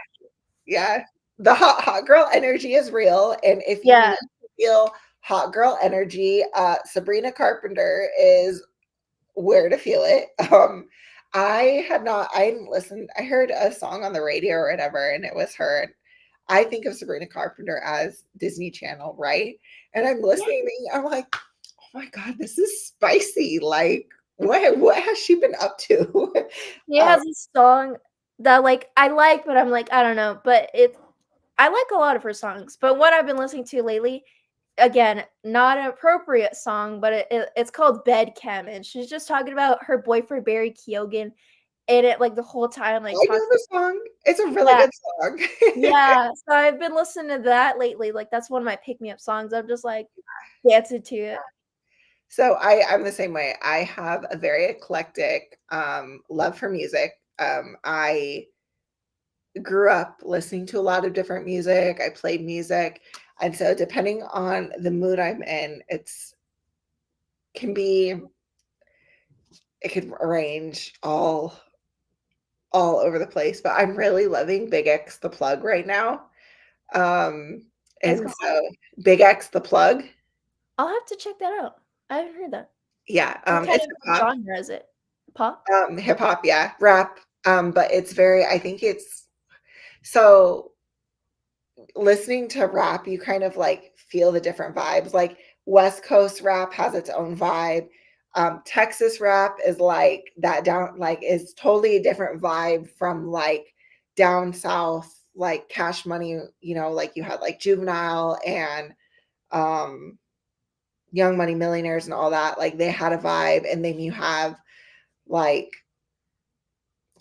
Speaker 2: yeah. The hot girl energy is real, and if you
Speaker 1: yeah.
Speaker 2: need to feel hot girl energy, Sabrina Carpenter is where to feel it. I hadn't listened. I heard a song on the radio or whatever, and it was her. And I think of Sabrina Carpenter as Disney Channel, right? And I'm
Speaker 1: Yeah,
Speaker 2: listening, I'm like, oh my God, this is spicy. Like, what has she been up to?
Speaker 1: she
Speaker 2: um,
Speaker 1: has a song that, like, I like, but I'm like, I don't know, but I like a lot of her songs, but what I've been listening to lately, again, not an appropriate song, but it's called Bed Chem, and she's just talking about her boyfriend, Barry Keoghan, and it, like, the whole time, like,
Speaker 2: I know
Speaker 1: talking
Speaker 2: the song. It's a really
Speaker 1: yeah,
Speaker 2: good song.
Speaker 1: yeah, so I've been listening to that lately, like, that's one of my pick me up songs, I'm just, like, dancing to it.
Speaker 2: So I'm the same way. I have a very eclectic love for music. I grew up listening to a lot of different music. I played music. And so depending on the mood I'm in, it's can be it can range all over the place. But I'm really loving Big X the Plug right now. Um
Speaker 1: It's
Speaker 2: and
Speaker 1: called what?
Speaker 2: so Big X the Plug,
Speaker 1: I'll have to check that out. I haven't heard that.
Speaker 2: yeah,
Speaker 1: What kind
Speaker 2: it's
Speaker 1: of
Speaker 2: hip hop.
Speaker 1: genre is it? Pop?
Speaker 2: Hip hop, yeah, rap. But it's very I think it's so listening to rap, you kind of like feel the different vibes. Like West Coast rap has its own vibe. Texas rap is like that down, like is totally a different vibe from like down south, like Cash Money. Like you had like Juvenile and um, Young Money Millionaires and all that. Like they had a vibe, and then you have like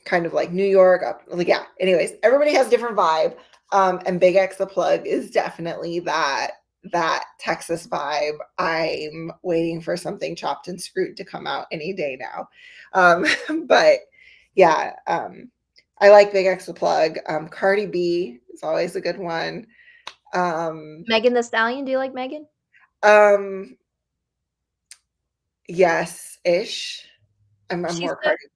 Speaker 2: kind of like New York up. Like, yeah. Anyways, everybody has a different vibe. And Big X the Plug is definitely that Texas vibe. I'm waiting for something chopped and screwed to come out any day now. But yeah, I like Big X the Plug. Cardi B is always a good one. Um,
Speaker 1: Megan Thee Stallion, do you like Megan?
Speaker 2: um, yes, ish. I'm
Speaker 1: She's
Speaker 2: more
Speaker 1: got
Speaker 2: Cardi.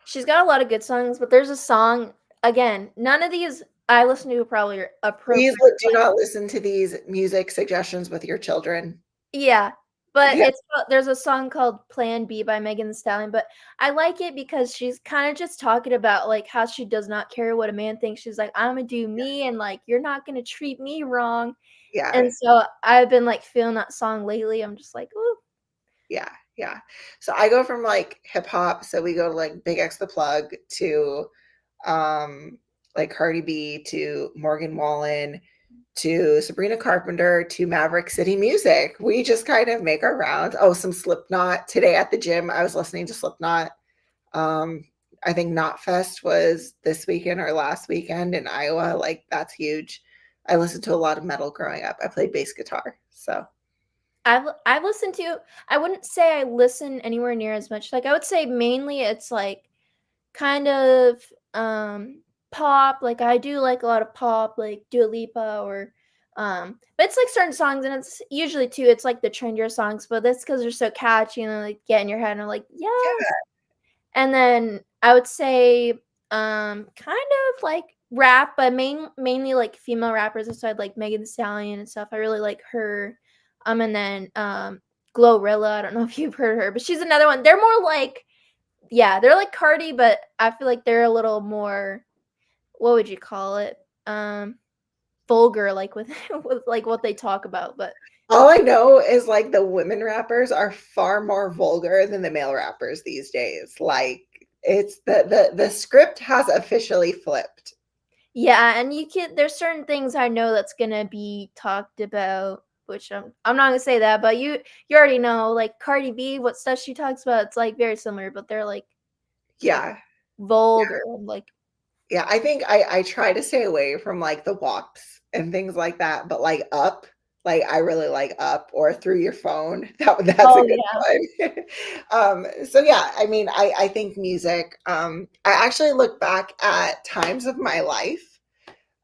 Speaker 1: she's got a lot of good songs, but there's a song again, none of these I listen to probably are
Speaker 2: Please
Speaker 1: appropriate,
Speaker 2: do
Speaker 1: but
Speaker 2: not listen to these music suggestions with your children.
Speaker 1: yeah, but
Speaker 2: Yeah,
Speaker 1: there's a song called Plan B by Megan Thee Stallion, but I like it because she's kinda just talking about, like, how she does not care what a man thinks, she's like, "Imma do me, and, like, you're not gonna treat me wrong,"
Speaker 2: yeah,
Speaker 1: and so I've been, like, feeling that song lately, I'm just like, "Ooh."
Speaker 2: yeah, yeah. So I go from like hip hop, so we go to like Big X the Plug to um like Cardi B to Morgan Wallen to Sabrina Carpenter to Maverick City Music. We just kind of make our rounds. Oh, some Slipknot. Today at the gym, I was listening to Slipknot. Um, I think Knotfest was this weekend or last weekend in Iowa. Like that's huge. I listened to a lot of metal growing up. I played bass guitar. So
Speaker 1: I've listened to I wouldn't say I listen anywhere near as much, like, I would say mainly it's, like, kind of, pop, like, I do like a lot of pop, like Dua Lipa or, but it's, like, certain songs, and it's usually too, it's, like, the trendier songs, but that's because 'cause they're so catchy and they, like, get in your head, and I'm like, "Yes."
Speaker 2: yeah,
Speaker 1: And then I would say, kind of like rap, but mainly like female rappers aside like Megan Thee Stallion and stuff. I really like her. And then Glorilla. I don't know if you've heard her, but she's another one. They're more like yeah, they're like Cardi, but I feel like they're a little more what would you call it? Vulgar, like with with like what they talk about, but
Speaker 2: All I know is like the women rappers are far more vulgar than the male rappers these days. Like it's the script has officially flipped.
Speaker 1: yeah, and you can there's certain things I know that's gonna be talked about, which I'm not gonna say that, but you already know, like Cardi B, what stuff she talks about, it's like very similar, but they're like
Speaker 2: Yeah.
Speaker 1: vulgar, like
Speaker 2: Yeah, I think I try to stay away from, like, the WAPs and things like that, but, like, Up, like, I really like Up or Through Your Phone. That's a
Speaker 1: oh
Speaker 2: good
Speaker 1: yeah.
Speaker 2: one. So yeah, I mean, I think music, I actually look back at times of my life,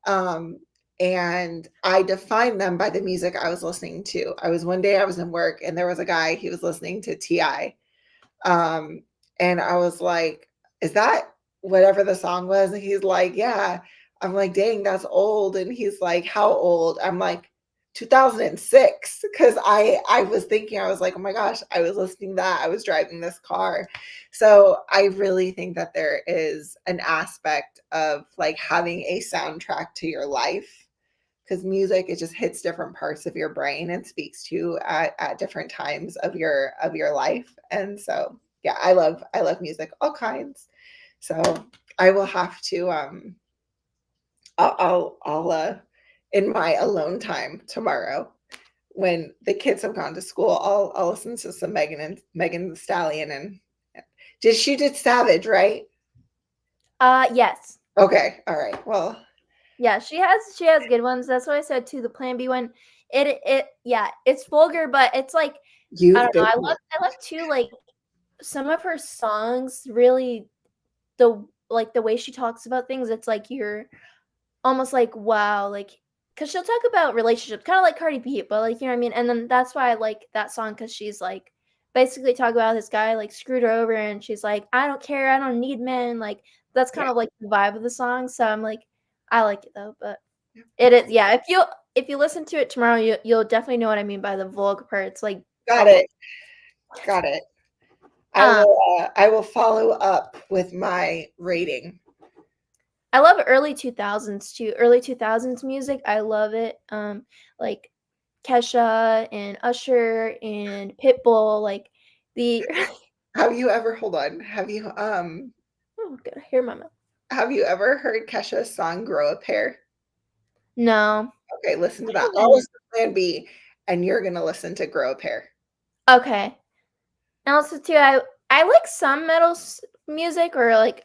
Speaker 2: um, and I define them by the music I was listening to. One day I was in work and there was a guy, he was listening to T.I. Um, and I was like, "Is that whatever the song was?" And he's like, "Yeah." I'm like, "Dang, that's old." And he's like, "How old?" I'm like, 2006, because I was thinking, I was like, "Oh my gosh, I was listening to that. I was driving this car." So I really think that there is an aspect of like having a soundtrack to your life, because music, it just hits different parts of your brain and speaks to you at different times of your life. And so yeah, I love music, all kinds. So I will have to I'll in my alone time tomorrow, when the kids have gone to school, I'll listen to some Megan the Stallion. And did Savage, right?
Speaker 1: Yes.
Speaker 2: Okay, all right, well,
Speaker 1: Yeah, she has good ones. That's what I said too. The Plan B one, it yeah, it's vulgar, but it's like I
Speaker 2: you've
Speaker 1: don't know.
Speaker 2: been
Speaker 1: I love too like some of her songs really the way she talks about things. It's like you're almost like wow, like because she'll talk about relationships, kind of like Cardi B, but like you know what I mean. And then that's why I like that song because she's like basically talking about this guy like screwed her over, and she's like, I don't care, I don't need men. Like that's
Speaker 2: yeah,
Speaker 1: kind of like the vibe of the song. So I'm like, I like it though, but.
Speaker 2: yeah.
Speaker 1: It is, yeah. If you listen to it tomorrow, you'll definitely know what I mean by the vulgar part. It's like
Speaker 2: Got
Speaker 1: almost
Speaker 2: it, got it.
Speaker 1: um,
Speaker 2: I will follow up with my rating.
Speaker 1: I love early 2000s too. Early 2000s music, I love it. Like Kesha and Usher and Pitbull, like the
Speaker 2: Have you ever hold on,
Speaker 1: oh, good. Hear my mouth.
Speaker 2: have you ever heard Kesha's song "Grow a Pair"?
Speaker 1: No,
Speaker 2: Okay, listen to
Speaker 1: I
Speaker 2: that. I'll
Speaker 1: haven't.
Speaker 2: listen to Plan B, and you're gonna listen to "Grow a Pair."
Speaker 1: Okay. And also too, I like some music or like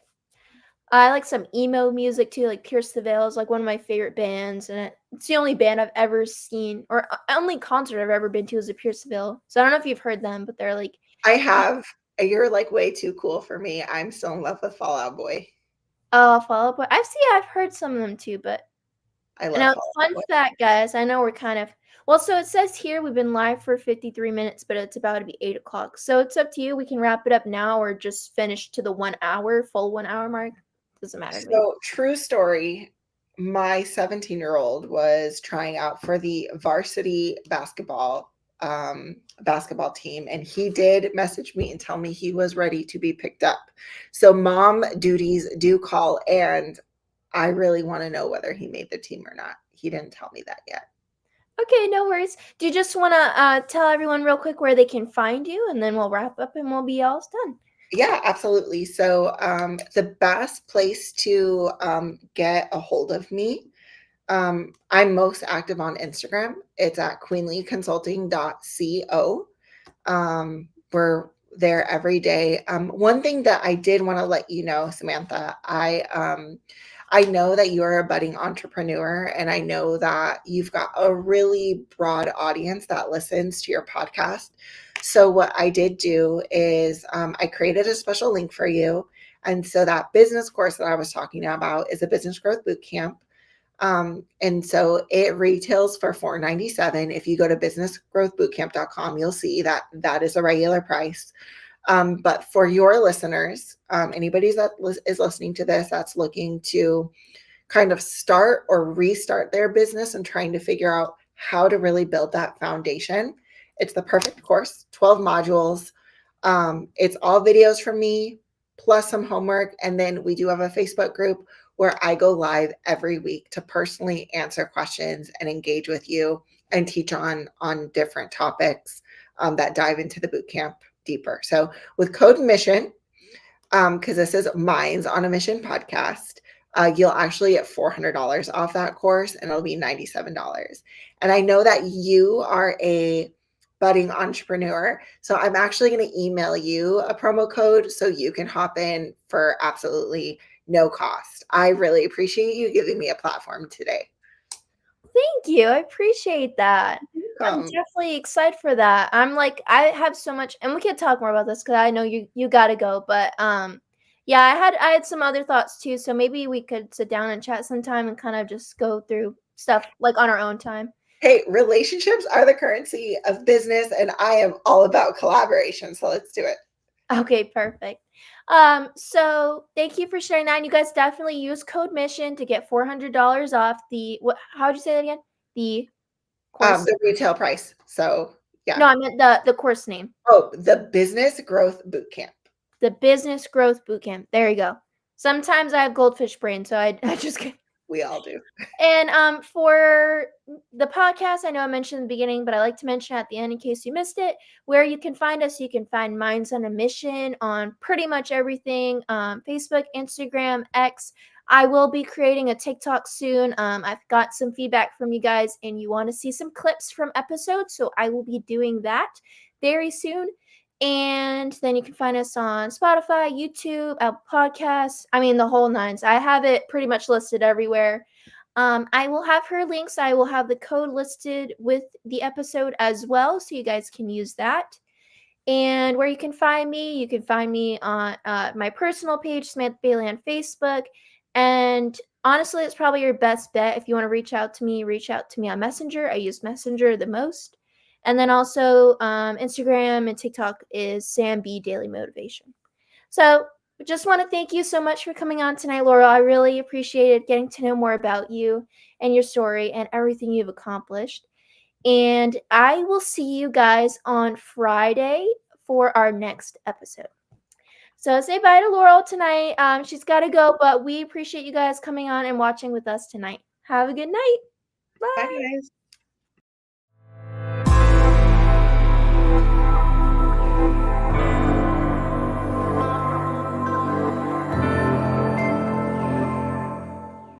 Speaker 1: I like some emo music too, like Pierce the Veil is like one of my favorite bands, and it's the only band I've ever seen, or only concert I've ever been to is a Pierce the Veil. So I don't know if you've heard them, but they're like,
Speaker 2: I have. You're, like, way too cool for me. I'm still in love with Fall Out Boy.
Speaker 1: oh, Fall Out Boy. I've heard some of them too, but
Speaker 2: I love
Speaker 1: now
Speaker 2: Fall Out
Speaker 1: fun
Speaker 2: Boy.
Speaker 1: fact, guys. I know we're kind of well. So it says here we've been live for 53 minutes, but it's about to be 8 o'clock. So it's up to you. We can wrap it up now, or just finish to the 1 hour, full 1 hour mark. Doesn't matter to me.
Speaker 2: So, true story, my 17-year-old was trying out for the varsity basketball team, and he did message me and tell me he was ready to be picked up. So mom duties do call, and I really wanna know whether he made the team or not. He didn't tell me that yet.
Speaker 1: Okay, no worries. Do you just want to tell everyone real quick where they can find you, and then we'll wrap up and we'll be all done?
Speaker 2: Yeah, absolutely. So, the best place to, get a hold of me, I'm most active on Instagram. It's at queenlyconsulting.co. We're there every day. One thing that I did want to let you know, Samantha, I know that you're a budding entrepreneur, and I know that you've got a really broad audience that listens to your podcast. So what I did do is I created a special link for you. And so that business course that I was talking about is a business growth boot camp. And so it retails for $497. If you go to businessgrowthbootcamp.com, you'll see that that is a regular price. But for your listeners, anybody that is listening to this that's looking to kind of start or restart their business and trying to figure out how to really build that foundation, it's the perfect course. 12 modules. It's all videos from me plus some homework. And then we do have a Facebook group where I go live every week to personally answer questions and engage with you and teach on different topics that dive into the boot camp deeper. So with code mission, because this is Minds on a Mission podcast, you'll actually get $400 off that course, and it'll be $97. And I know that you are a budding entrepreneur, so I'm actually going to email you a promo code so you can hop in for absolutely no cost. I really appreciate you giving me a platform today.
Speaker 1: Thank you. I appreciate that. I'm
Speaker 2: Welcome.
Speaker 1: definitely excited for that. I'm like, I have so much, and we can talk more about this because I know you gotta go. But yeah, I had some other thoughts too. So maybe we could sit down and chat sometime and kind of just go through stuff like on our own time.
Speaker 2: Hey, relationships are the currency of business, and I am all about collaboration. So let's do it.
Speaker 1: Okay, perfect. So thank you for sharing that. And you guys definitely use code mission to get $400 off the what? How'd you say that again? The course?
Speaker 2: The retail price. So yeah.
Speaker 1: No, I meant the course name.
Speaker 2: Oh, the Business Growth Bootcamp.
Speaker 1: The Business Growth Bootcamp. There you go. Sometimes I have goldfish brain, so I just get.
Speaker 2: We all do.
Speaker 1: And for the podcast, I know I mentioned in the beginning, but I like to mention at the end in case you missed it, where you can find us. You can find Minds on a Mission on pretty much everything, Facebook, Instagram, X. I will be creating a TikTok soon. I've got some feedback from you guys, and you want to see some clips from episodes, so I will be doing that very soon. And then you can find us on Spotify, YouTube, Apple Podcasts. I mean, the whole nines. I have it pretty much listed everywhere. I will have her links. I will have the code listed with the episode as well, so you guys can use that. And where you can find me on my personal page, Samantha Bailey on Facebook. And honestly, it's probably your best bet if you want to reach out to me on Messenger. I use Messenger the most. And then also Instagram and TikTok is Sam B Daily Motivation. So just want to thank you so much for coming on tonight, Laurel. I really appreciated getting to know more about you and your story and everything you've accomplished. And I will see you guys on Friday for our next episode. So say bye to Laurel tonight. She's got to go, but we appreciate you guys coming on and watching with us tonight. Have a good night.
Speaker 2: Bye,
Speaker 1: Bye.
Speaker 2: guys.